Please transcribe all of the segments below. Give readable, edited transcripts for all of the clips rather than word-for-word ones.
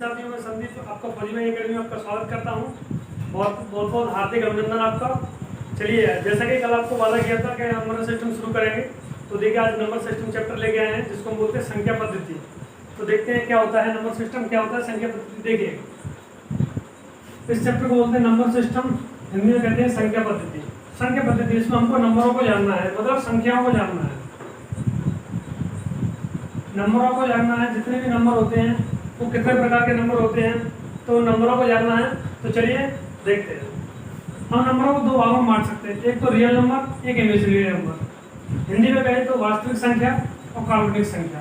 साथियों, मैं संदीप आपका फौजी एकेडमी में आपका स्वागत करता हूं। बहुत हार्दिक अभिनंदन आपका। चलिए, जैसा कि कल आपको वादा किया था कि नंबर सिस्टम शुरू करेंगे, तो देखिए आज नंबर सिस्टम चैप्टर लेके आए हैं जिसको हम बोलते हैं संख्या पद्धति। तो देखते हैं क्या होता है नंबर सिस्टम, क्या होता है संख्या पद्धति। देखिए, इस चैप्टर को बोलते हैं नंबर सिस्टम, हिंदी में कहते हैं संख्या पद्धति। संख्या पद्धति, इसमें हमको नंबरों को जानना है, मतलब संख्याओं को जानना है। नंबरों को जानना है, जितने भी नंबर होते हैं वो कितने प्रकार के नंबर होते हैं, तो नंबरों को जानना है। तो चलिए देखते हैं। हम नंबरों को दो भागों में बांट सकते हैं, एक तो रियल नंबर, एक इमेजिनरी नंबर। हिंदी में कहें तो वास्तविक संख्या और काल्पनिक संख्या।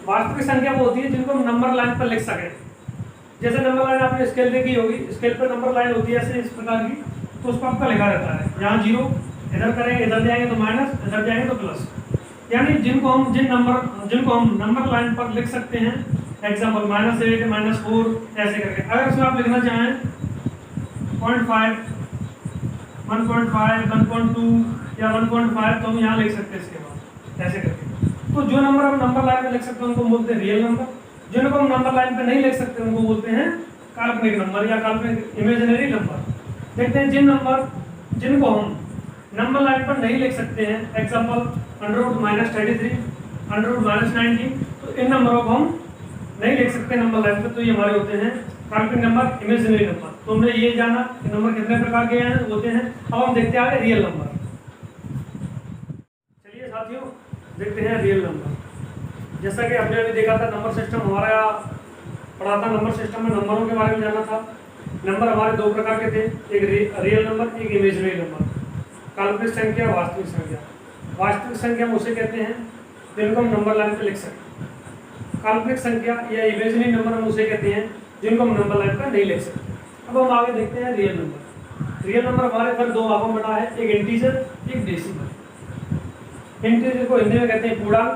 वास्तविक संख्या वो होती है जिनको हम नंबर लाइन पर लिख सकें। जैसे नंबर लाइन आपने स्केल देखी होगी, स्केल पर नंबर लाइन होती है ऐसे इस प्रकार की, तो उसको आपका लिखा रहता है। यहाँ 0 इधर करेंगे, इधर जाएंगे तो माइनस, इधर जाएंगे तो प्लस। यानी जिनको हम नंबर लाइन पर लिख सकते हैं, एग्जाम्पल -8, -4 ऐसे करके। अगर इसमें आप लिखना चाहें 0.5, 1.5, 1.2 या 1.5, तो हम यहाँ लिख सकते हैं इसके बाद ऐसे करके। तो जो नंबर हम नंबर लाइन में लिख सकते हैं उनको बोलते हैं रियल नंबर। जिनको हम नंबर लाइन पे नहीं लिख सकते उनको बोलते हैं काल्पनिक नंबर या काल्पनिक इमेजिनरी नंबर। देखते हैं जिनको हम नंबर लाइन पर नहीं लिख सकते हैं, एग्जाम्पल √-33, √-19, तो इन नंबरों को हम नहीं लिख सकते नंबर लाइन पे, तो ये हमारे होते हैं काल्पनिक नंबर, इमेजिनरी नंबर। तो हमने ये जाना कि नंबर कितने प्रकार के होते हैं। अब हम देखते हैं आगे रियल नंबर। चलिए साथियों, देखते हैं रियल नंबर। जैसा कि हमने अभी देखा था नंबर सिस्टम हमारा पढ़ा था, नंबर सिस्टम में नंबरों के बारे में जाना था। नंबर हमारे दो प्रकार के थे, एक रियल नंबर, एक इमेजिनरी नंबर। काल्पनिक संख्या, वास्तविक संख्या। वास्तविक संख्या हम उसे कहते हैं जिनको हम नंबर लाइन पे लिख सकते हैं। काल्पनिक संख्या या इमेजिनरी नंबर हम उसे कहते हैं जिनको हम नंबर लाइन पर नहीं लिख सकते। अब हम आगे देखते हैं रियल नंबर। रियल नंबर हमारे पर दो भागों में बटा है, एक इंटीजर, एक डेसिमल। इंटीजर को हिंदी में कहते हैं पूर्णांक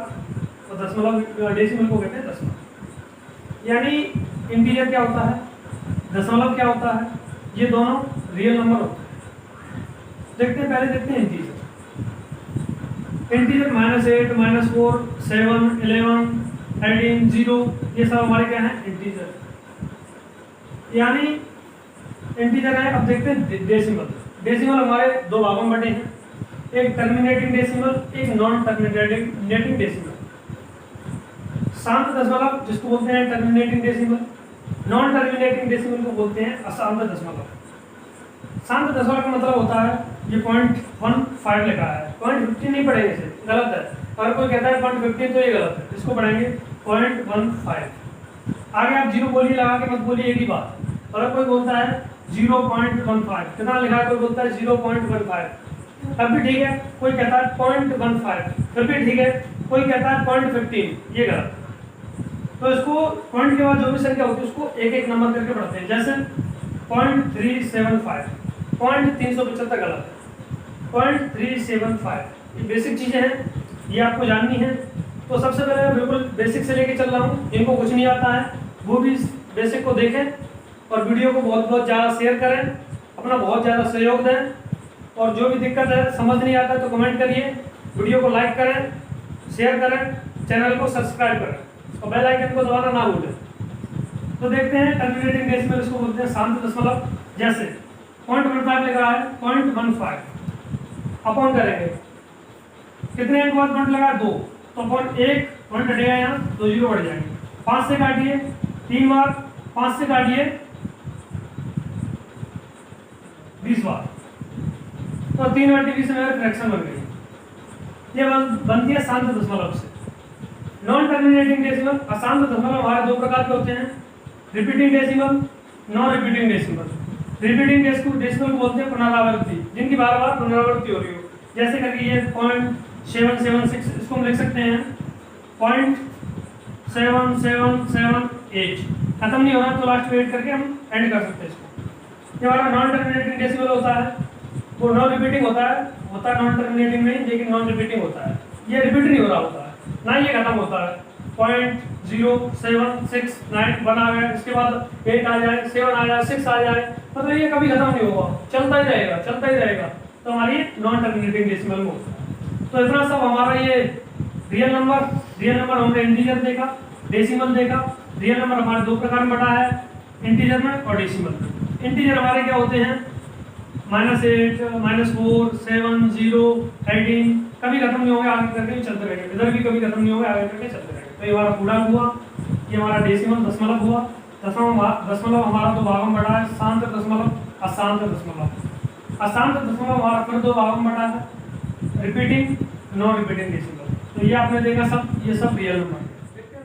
और दशमलव, डेसिमल को कहते हैं दशमलव। यानी इंटीजर क्या होता है, दशमलव क्या होता है, ये दोनों रियल नंबर होते हैं। देखते हैं, पहले देखते हैं इंटीजर। इंटीजर -8, -4, 7, 11, 13, 0, ये सब हमारे क्या हैं, इंटीजर। यानी इंटीजर है। अब देखते हैं डेसिमल। डेसिमल हमारे दो भागों में बटे हैं, एक टर्मिनेटिंग डेसिमल, एक नॉन टर्मिनेटिंग डेसिमल। शांत दशमलव जिसको बोलते हैं terminating decimal, non terminating decimal को बोलते हैं अशांत दशमलव। शांत दशमलव का मतलब होता है, ये 0.15 लिखा है, 0.15 नहीं पढ़ेंगे, इसे गलत है। अगर कोई कहता है 0.15 तो ये गलत है, इसको पढ़ेंगे 0.15। आगे आप 0 बोलिए, लगा के मत बोलिए, एक ही बात। अगर कोई बोलता है 0.15, कितना लिखा है, कोई बोलता है 0.15, तब भी ठीक है। कोई कहता है 0.15, तब भी ठीक है। कोई कहता है 0.15, ये गलत। तो इसको पॉइंट के बाद जो भी संख्या होती है उसको एक एक नंबर करके पढ़ते हैं। जैसे 0.375, 0.375 गलत है, 0.375। ये बेसिक चीज़ें हैं, ये आपको जाननी है। तो सबसे पहले मैं बिल्कुल बेसिक से लेके चल रहा हूँ। जिनको कुछ नहीं आता है वो भी बेसिक को देखें और वीडियो को बहुत बहुत ज़्यादा शेयर करें, अपना बहुत ज़्यादा सहयोग दें। और जो भी दिक्कत है, समझ नहीं आता तो कमेंट करिए, वीडियो को लाइक करें, शेयर करें, चैनल को सब्सक्राइब करें और बेल आइकन को दबाना ना भूलें। तो देखते हैं टर्मिनेटिंग डेसिमल, इसको बोलते हैं शांत दशमलव। जैसे 0.15 लिखा है, 0.15 अपॉन करेंगे, कितने अंक बाद पॉइंट लगा, 2, तो अपॉन 1 पॉइंट हटेगा, यहाँ 2 0 बढ़ जाएंगे। 5 से काटिए 3 बार, 5 से काटिए 20 बार, तो 3/20 से मेरा फ्रैक्शन बन गई। ये बनती है शांत दशमलव से। नॉन टर्मिनेटिंग डेसिमल, अशांत दशमलव हमारे दो प्रकार के होते हैं, repeating decimal, non repeating decimal. Repeating decimal को बोलते हैं पुनरावृत्ति, जिनकी बार बार पुनरावृत्ति हो रही हो। जैसे करके ये 0.776, इसको हम लिख सकते हैं 0.7778। खत्म नहीं हो रहा तो लास्ट में एड करके हम एंड कर सकते हैं इसको। ये हमारा नॉन टर्मिनेटिंग डेसिमल होता है, वो नॉन रिपीटिंग होता है नॉन टर्मिनेटिंग में, लेकिन नॉन रिपीटिंग होता है। ये रिपीट नहीं हो रहा होता है ना, ये खत्म होता है। 0.0769 1 आ गया, इसके बाद 8 आ जाए, 7 आ जाए, 6 आ जाए, मतलब ये कभी खत्म नहीं होगा, चलता ही रहेगा। तो हमारी नॉन टर्मिनेटिंग डेसिमल में होता है। तो इतना सब हमारा ये रियल नंबर हमने इंटीजर देखा, डेसिमल देखा। रियल नंबर हमारे दो प्रकार में बटा है, इंटीजर में और डेसिमल में। इंटीजर हमारे क्या होते हैं, -8, -4, 7, 0, 18, कभी खत्म नहीं होंगे, आगे करके भी चलते रहेंगे, इधर भी कभी खत्म नहीं होंगे, आगे करके चलते रहेंगे। तो ये हमारा पूर्णांक हुआ, ये हमारा डेसिमल दशमलव हुआ। दशमलव हमारा दो भागों में बटा है, शांत दशमलव, अशांत दशमलव। अशांत दशमलव हमारा फिर दो भागों में बटा है, रिपीटिंग, नॉन रिपीटिंग डेसिमल। तो ये आपने देखा सब, ये सब रियल नंबर है।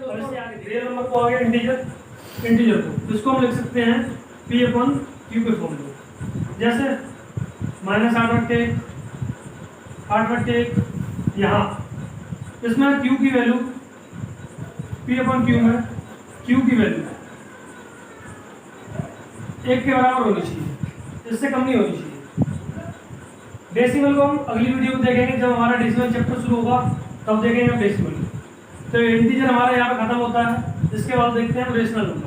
और इससे आगे रियल नंबर को आगे इंटीजर को, इसको हम लिख सकते हैं P/Q के फॉर्म में। जैसे -8/1 यहाँ इसमें Q की वैल्यू, P/Q में Q की वैल्यू 1 के बराबर होनी चाहिए, इससे कम नहीं होनी चाहिए। डेसिमल को हम अगली वीडियो में देखेंगे, जब हमारा डेसिमल चैप्टर शुरू होगा तब देखेंगे हम डेसिमल। तो इंटीजर हमारा यहाँ पे खत्म होता है। इसके बाद देखते हैं रेशनल नंबर।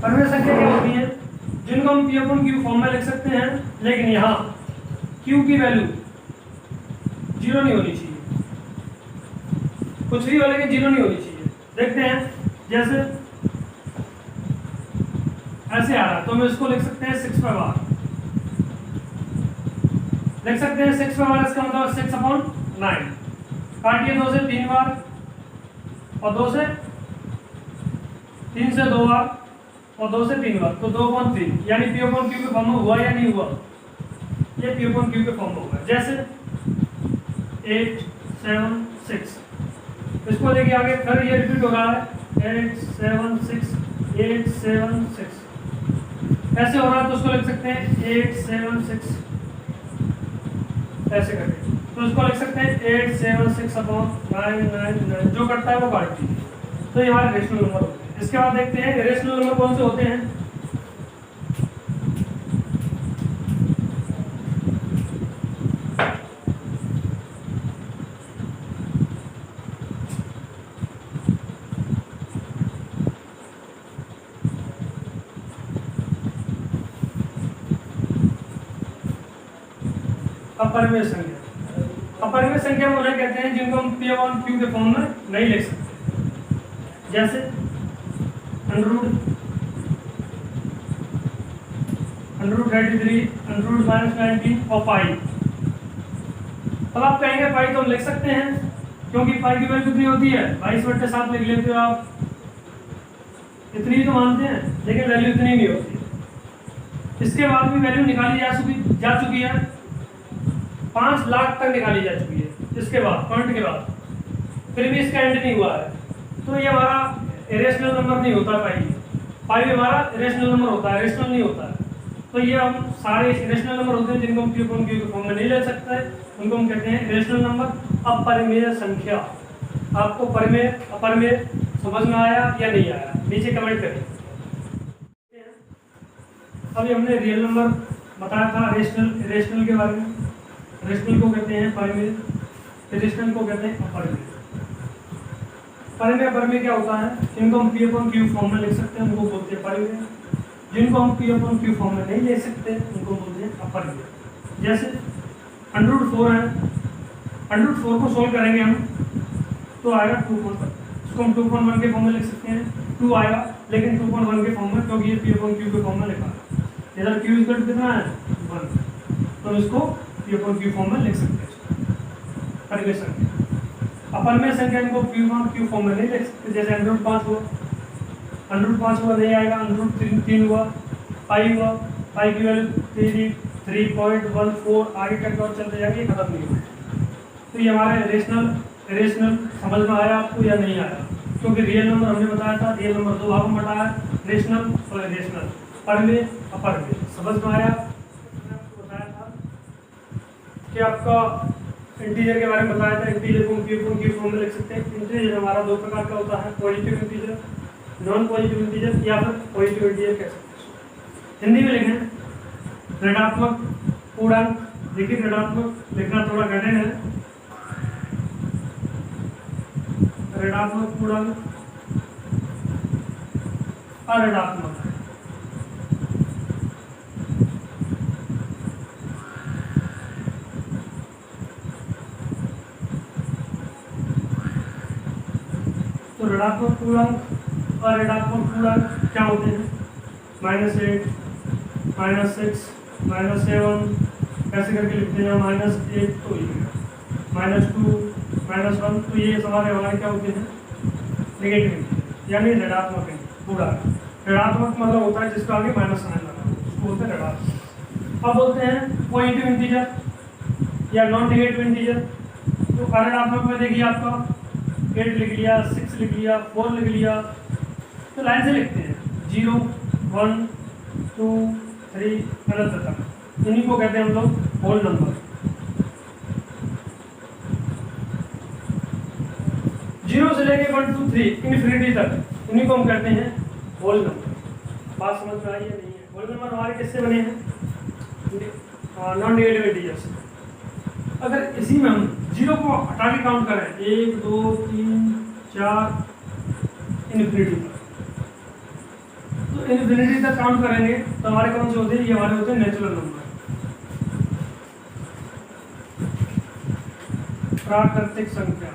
परिमेय संख्या क्या होती है, जिनको हम P/Q फॉर्म में लिख सकते हैं, लेकिन यहाँ Q की वैल्यू 0 नहीं होनी चाहिए, कुछ भी हो लेकिन 0 नहीं होनी चाहिए। देखते हैं, जैसे ऐसे आ रहा है तो हम इसको लिख सकते हैं 6/r, लिख सकते हैं 6/r, इसका मतलब 6/9। काटिए 2 से 3 बार और 2 से 3 से 2 बार और 2 से 3 बार, तो 2/3, यानी P/Q के फॉर्म में हुआ या नहीं हुआ, ये P/Q के फॉर्म में होगा। जैसे 8, 7, 6, इसको देखिए आगे फिर ये रिपीट हो रहा है, 8, 7, 6, 8, 7, 6 ऐसे हो रहा है, तो उसको लिख सकते हैं 8, 7, 6 ऐसे करके, तो इसको लिख सकते हैं 8, 7, 6/9, 9, जो करता है वो काट दीजिए। तो ये हमारे रेशनल नंबर होते हैं। इसके बाद देखते हैं रेशनल नंबर कौन से होते हैं। अपरिमेय संख्या, अपरिमेय संख्या वो उन्हें कहते हैं जिनको हम P/Q के फॉर्म में नहीं लिख सकते। जैसे √33, √-19 और पाई। अब आप कहेंगे पाई तो हम लिख सकते हैं, क्योंकि पाई की वैल्यू कितनी होती है, 22/7 लिख लेते हो आप, इतनी ही तो मानते हैं, लेकिन वैल्यू इतनी नहीं होती। इसके बाद भी वैल्यू निकाली जा चुकी है, 5 लाख तक निकाली जा चुकी है। इसके बाद पॉइंट के बाद फिर भी इसका एंड नहीं हुआ है, तो ये हमारा इरेशनल नंबर नहीं होता। पाई भी हमारा इरेशनल नंबर होता है, रेशनल नहीं होता है। तो ये हम सारे इरेशनल नंबर होते हैं जिनको हम P/Q के फॉर्म में नहीं ले सकते, उनको हम कहते हैं इरेशनल नंबर। अपरिमेय संख्या, आपको परिमेय अपरिमेय समझ में आया या नहीं आया, नीचे कमेंट करिए। अभी हमने रियल नंबर बताया था, रेशनल के बारे में। रेशनल को कहते हैं परिमेय, इरेशनल को कहते हैं अपरिमेय। परिमेय अपरिमेय क्या होता है, जिनको हम P/Q फॉर्म में लिख सकते हैं उनको बोलते हैं परिमेय, जिनको हम P/Q फॉर्म में नहीं ले सकते उनको बोलते हैं अपरिमेय। जैसे 104 है, 104 को सोल्व करेंगे हम तो आएगा 2.1, इसको हम 2.1 के फॉर्म में लिख सकते हैं, 2 आएगा, लेकिन 2.1 के फॉर्म में, क्योंकि ये P/Q के फॉर्म में लिखा है। इधर Q इक्वल कितना है 1, तो इसको P/Q फॉर्म में लिख सकते हैं परिमेय संख्या। अपरिमेय संख्या इनको P/Q फॉर्म में नहीं लिख सकते। जैसे 105 हुआ, 105 हुआ नहीं आएगा, 103 हुआ, पाई हुआ, पाई की वैल्यू 3.14 आगे करके और चलते जाएंगे, खत्म नहीं होगा। तो ये हमारे रेशनल समझ में आया आपको या नहीं आया, क्योंकि रियल नंबर हमने बताया था, रियल नंबर दो भागों में बताया, रेशनल और इरेशनल, परिमेय अपरिमेय। समझ में आया? मैंने आपको बताया था कि आपका इंटीजर के बारे में बताया था, इंटीजर को P/Q फॉर्म में लिख सकते हैं। इंटीजर हमारा दो प्रकार का होता है, positive integer, non positive integer, या फिर पॉजिटिव इंटीजर कह सकते हैं। हिंदी में लिखें ऋणात्मक पूर्णांक। देखिए ऋणात्मक लिखना थोड़ा कठिन है, ऋणात्मक पूर्णांक अऋणात्मक है। तो ऋणात्मक पूर्णांक और ऋणात्मक पूर्णांक क्या होते हैं? -8, -6, -7, कैसे करके लिखते हैं? -8 तो ये -2, -1, तो ये हमारे क्या होते हैं? नेगेटिव, यानी ऋणात्मक है पूरा। ऋणात्मक मतलब होता है जिसका आगे माइनस साइन लगा, उसको बोलते हैं ऋणात्मक। अब बोलते हैं पॉजिटिव इंटीजर या नॉन नेगेटिव इंटीजर। तो ऋणात्मक में देखिए आपका 8 लिख लिया, 6 लिख लिया, 4 लिख लिया, तो लाइन से लिखते हैं 0, 1, 2, 3 अनंत तक। इन्हीं को कहते हैं हम लोग होल नंबर। 0 से लेके 1, 2, 3 इन्फिनिटी तक, इन्हीं को हम कहते हैं होल नंबर। बात समझ में आई है नहीं है? होल नंबर हमारे किससे बने हैं? Non negative integers. अगर इसी में हम 0 को हटा के काउंट करें 1, 2, 3, 4 इन्फिनिटी तक, तो इन्फिनिटी तक काउंट करेंगे तो हमारे कौन से होते हैं? ये हमारे होते हैं नेचुरल नंबर, प्राकृतिक संख्या।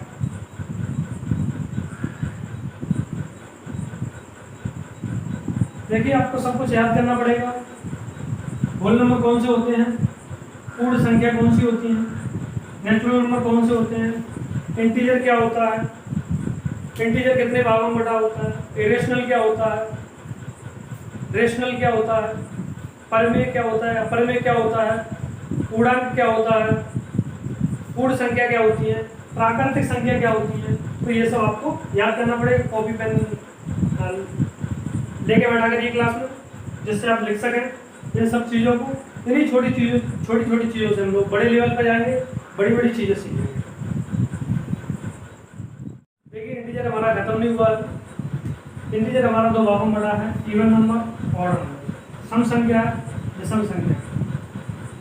देखिए आपको सब कुछ याद करना पड़ेगा। होल नंबर कौन से होते हैं? पूर्ण संख्या कौन सी होती है? नेचुरल नंबर कौन से होते हैं? इंटीजर क्या होता है? इंटीजर कितने भागों में बटा होता है? इरेशनल क्या होता है? रेशनल क्या होता है? परिमेय क्या होता है? अपरिमेय क्या होता है? पूर्णांक क्या होता है? पूर्ण संख्या क्या होती है? प्राकृतिक संख्या क्या होती है? तो ये सब आपको याद करना पड़ेगा। कॉपी पेन लेके बैठा करिए क्लास में, जिससे आप लिख सकें इन सब चीज़ों को। इन्हीं छोटी छोटी चीज़ों से हम लोग बड़े लेवल पर जाएंगे, बड़ी बड़ी चीज़ें सीखेंगे। देखिए इंटीजर हमारा खत्म नहीं हुआ है। इंटीजर हमारा दो भागों में बड़ा है, इवन नंबर, ऑड नंबर। सम संख्या, विषम संख्या।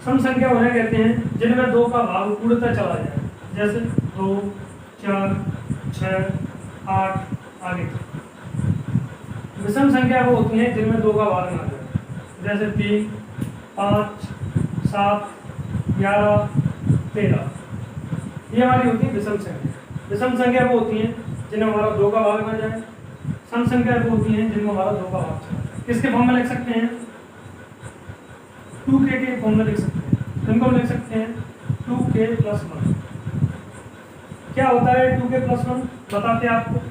सम संख्या उन्हें कहते हैं जिनमें 2 का भाग पूर्णतः चला जाए, जैसे 2, 4, 6, 8 आगे तक। विषम संख्या वो होती हैं जिनमें 2 का भाग ना जाए, जैसे 3, 5, 7, 11, 13। ये हमारी होती है विषम संख्या। विषम संख्या वो होती हैं जिनमें हमारा 2 का भाग ना जाए। सम संख्या वो होती हैं जिनमें हमारा 2 का भाग चला जाए। किसके फॉर्म में लिख सकते हैं? 2k के फॉर्म में लिख सकते हैं। इनको लिख सकते हैं 2k + 1। क्या होता है 2k + 1? बताते हैं आपको।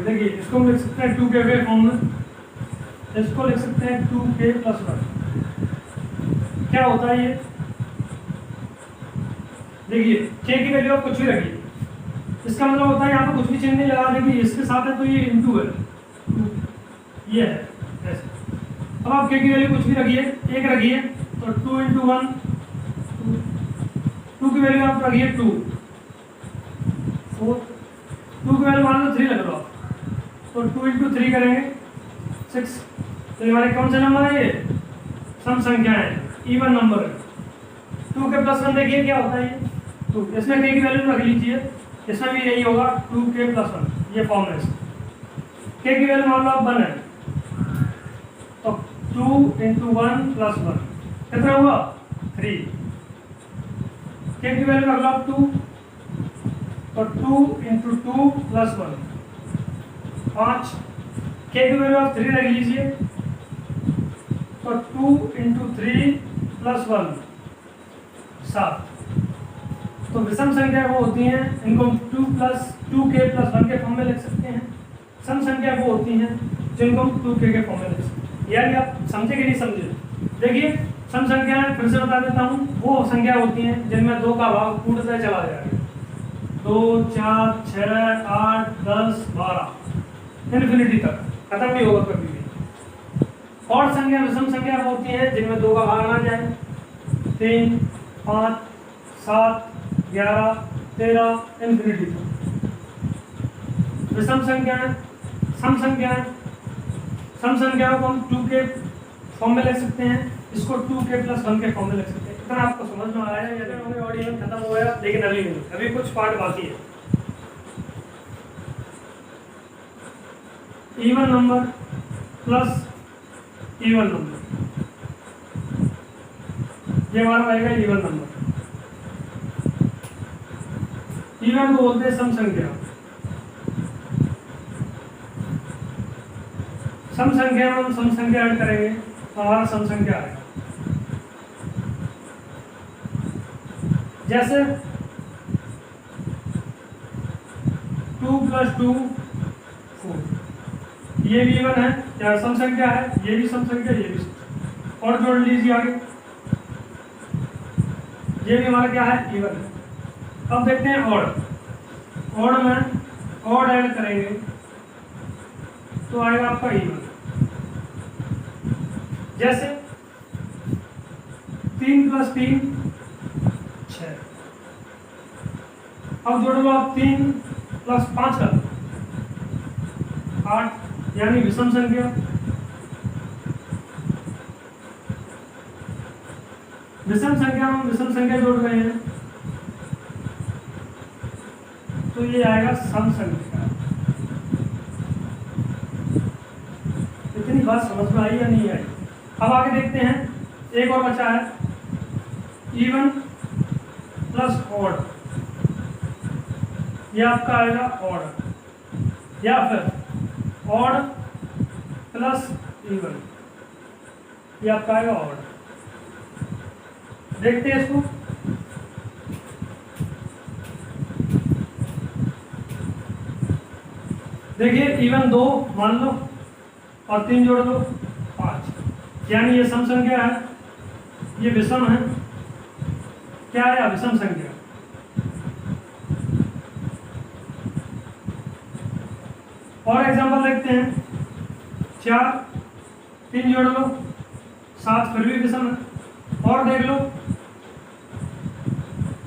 देखिए इसको हम लिख सकते हैं 2k के फॉर्म में, इसको लिख सकते हैं 2k + 1। क्या होता है ये? देखिए k की वैल्यू आप कुछ भी रखिए, इसका मतलब होता है यहाँ पर कुछ भी चिन्ह नहीं लगा देंगे, इसके साथ है तो ये इंटू है, ये है ऐसे। अब आप k की वैल्यू कुछ भी रखिए, 1 रखिए तो 2 × 1, 2 की वैल्यू आप रखिए 2, 4, 2 की वैल्यू मान लो 3 लग लो आप, तो 2 × 3 करेंगे 6। तो हमारे कौन से नंबर है? ये सम संख्या है, इवन नंबर है। 2k + 1 देखिए क्या होता है ये 2। इसमें k की वैल्यू रख लीजिए, इसमें भी यही होगा 2k + 1। ये फॉर्म है। k की वैल्यू मान लो आप 1 है, तो 2 × 1 + 1 कितना हुआ? 3। k की वैल्यू रख लो आप 2, तो 2 × 2 + 1 5। k की वैल्यू आप 3 रख लीजिए, तो 2 × 3 + 1 7। तो विषम संख्या वो होती हैं, इनको 2k + 1 के फॉर्म में लिख सकते हैं। सम संख्या वो होती हैं जिनको हम 2k के फॉर्म में लिख सकते हैं। यानी आप समझे कि नहीं समझे? देखिए सम संख्याएं फिर से बता देता हूँ, वो संख्या होती हैं जिनमें 2 का भाग पूर्णतः चला जाएगा। 2, 4, 6, 8, 10, 12 इन्फिनिटी तक खत्म नहीं होगा कभी भी। और संख्या विषम संख्या वो होती है जिनमें 2 का भाग ना जाए, 3, 5, 7, 11, 13 इन्फिनिटी। विषम संख्याएं, सम संख्याएं, सम संख्याओं को हम 2 के फॉर्म में लिख सकते हैं, इसको 2k + 1 के फॉर्म में लिख सकते हैं। इतना आपको समझ में आया है? या हमें और इवन खत्म हो गया, लेकिन अभी नहीं, अभी कुछ पार्ट बाकी है। Even number plus even number, ये हमारा रहेगा इवन नंबर। इवन को बोलते हैं सम संख्या। सम संख्या में हम सम संख्या ऐड करेंगे तो हमारा सम संख्या आएगा। जैसे 2 + 2 4, ये भी इवन है, क्या सम संख्या है, ये भी सम संख्या, ये भी सम। और जोड़ लीजिए आगे, ये भी हमारा क्या है, इवन है। अब देखते हैं ऑड। ऑड में ऑड ऐड करेंगे तो आएगा आपका इवन। जैसे 3 + 3 6। अब जोड़ लो आप 3 + 5 8, यानी विषम संख्या। विषम संख्या में विषम संख्या जोड़ रहे हैं तो ये आएगा सम संख्या। इतनी बात समझ में आई या नहीं आई? अब आगे देखते हैं, एक और बचा है, इवन प्लस ऑड। ये आपका आएगा ऑड, या फिर ऑड प्लस इवन, ये आपका आएगा ऑड। देखते हैं इसको। देखिए इवन 2 मान लो और 3 जोड़ लो 5, यानी ये सम संख्या है, ये विषम है। क्या है? विषम संख्या। और एग्जांपल देखते हैं, 4 3 जोड़ लो 7, फिर भी विषम है। और देख लो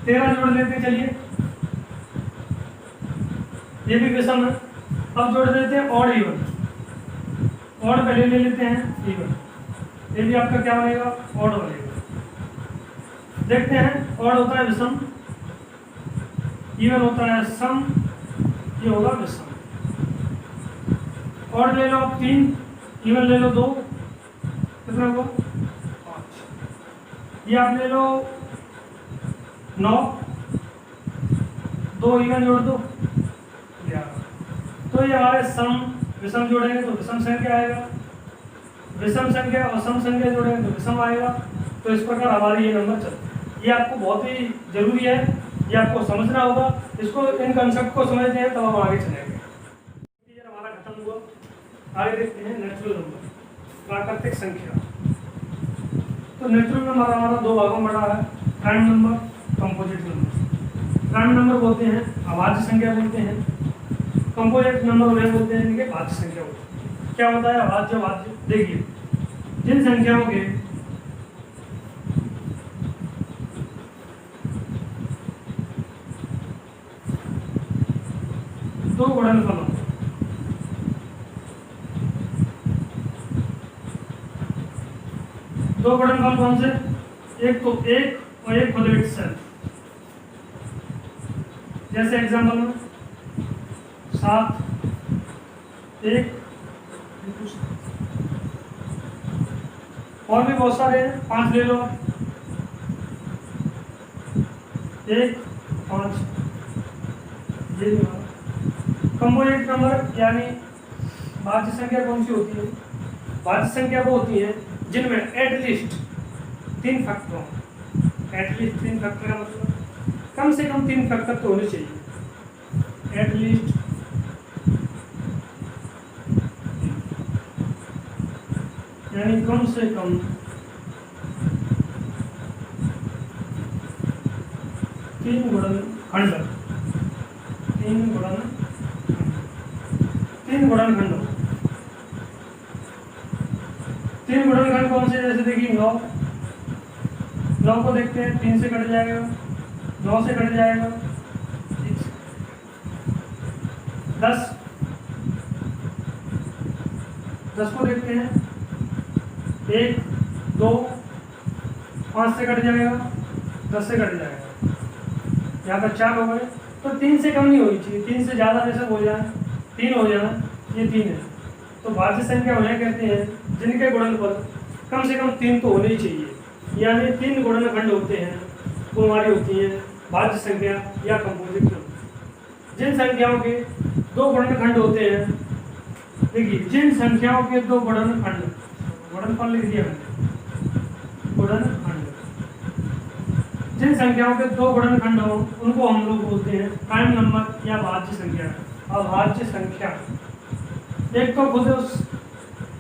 13 जोड़ लेते, चलिए ये भी विषम है। अब जोड़ देते हैं ऑड इवन। ऑड पहले ले लेते हैं इवन, ये भी आपका क्या बनेगा, ऑड बनेगा। देखते हैं, ऑड होता है विषम, इवन होता है सम, ये होगा विषम। ऑड ले लो आप 3, इवन ले लो 2, कितना हुआ 5। ये आप ले लो 9, 2 इवन जोड़ दो 11। तो ये हमारे सम विषम जोड़ेंगे तो विषम संख्या आएगा, विषम संख्या और सम संख्या जोड़ेंगे तो विषम आएगा। तो इस प्रकार हमारे ये नंबर चलते हैं। ये आपको बहुत ही जरूरी है, ये आपको समझना होगा। इसको, इन कंसेप्ट को समझते हैं तब हम आगे चलेंगे। ये हमारा खत्म हुआ। आगे देखते हैं नेचुरल नंबर, प्राकृतिक संख्या। तो नेचुरल नंबर हमारा 2 भागों में बटा है, prime number, composite number. Prime number बोलते हैं अभाज्य संख्या बोलते हैं, कंपोजिट नंबर उन्हें बोलते हैं कि भाज्य संख्या होती है। क्या होता है अभाज्य? भाज्य देखिए, जिन संख्याओं के दो गुणनफल होते हैं, दो गुणनफल कौन से? एक तो 1 और एक खुद इटसेल्फ। जैसे एग्जांपल में 7 1, और भी बहुत सारे हैं, 5 ले लो, 1 5, ये कंपोजिट नंबर यानी भाज्य संख्या कौन सी होती है? भाज्य संख्या वो होती है जिनमें एटलीस्ट 3 फैक्टर हों। एटलीस्ट 3 फैक्टर का मतलब कम से कम 3 फैक्टर तो होने चाहिए। एटलीस्ट यानी कम से कम 3 गुणनखंड, 3 गुणनखंड। 3 गुणनखंड कौन से? जैसे देखिए 9 9 को देखते हैं, 3 से कट जाएगा, 9 से कट जाएगा, 10 को देखते हैं, 1 2 5 से कट जाएगा, 10 से कट जाएगा, यहाँ पर 4 हो गए। तो 3 से कम नहीं होनी चाहिए, 3 से ज़्यादा जैसे हो जाए, 3 हो जाए, ये 3 है। तो भाज्य संख्या उन्हें कहते हैं जिनके गुणनफल कम से कम 3 तो होने ही चाहिए, यानी 3 गुणनखंड होते हैं, वो हमारी होती है भाज्य संख्या या कंपोजिट नंबर। जिन संख्याओं के 2 गुणनखंड होते हैं, देखिए जिन संख्याओं के 2 गुणनखंड, गुणनफल लिख दिया मैंने, गुणनखंड, जिन संख्याओं के 2 गुणनखंड हो उनको हम लोग बोलते हैं प्राइम नंबर या भाज्य संख्या। अभाज्य संख्या एक तो खुद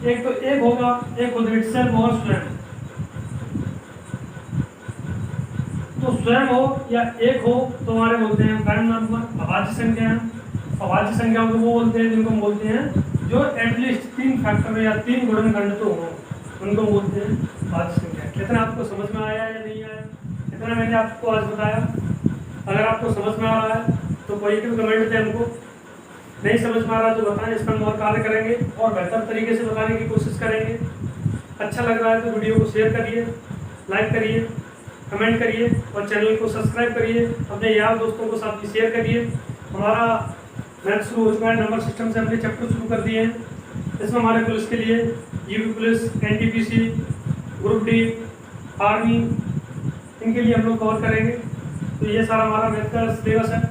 एक तो एक होगा, एक खुद इटसेल्फ होगा, स्वयं। तो स्वयं हो या एक हो तो हमारे बोलते हैं प्राइम नंबर, अभाज्य संख्या। अभाज्य संख्याओं को वो बोलते हैं जिनको हम बोलते हैं जो एटलीस्ट 3 फैक्टर या 3 गुणनखंड तो हो, उनको बोलते हैं भाज्य संख्या। कितना आपको समझ में आया या नहीं आया, इतना मैंने आपको आज बताया। अगर आपको समझ में आ रहा है तो पॉजिटिव कमेंट दें हमको, नहीं समझ में आ रहा तो बताएं, इस पर हम और कार्य करेंगे और बेहतर तरीके से बताने की कोशिश करेंगे। अच्छा लग रहा है तो वीडियो को शेयर करिए, लाइक करिए, कमेंट करिए और चैनल को सब्सक्राइब करिए, अपने यार दोस्तों को साथ ही शेयर करिए। हमारा मैथ शुरू हो चुका है, नंबर सिस्टम से हमने चैप्टर शुरू कर दिए हैं। इसमें हमारे पुलिस के लिए UP police, NTPC, group D, army, इनके लिए हम लोग कवर करेंगे। तो ये सारा हमारा मैथ का सिलेबस है।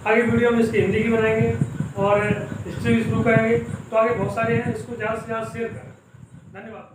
आगे वीडियो में इसकी हिंदी की बनाएंगे और हिस्ट्री भी शुरू करेंगे। तो आगे बहुत सारे हैं, इसको ज़्यादा से ज़्यादा शेयर करें। धन्यवाद।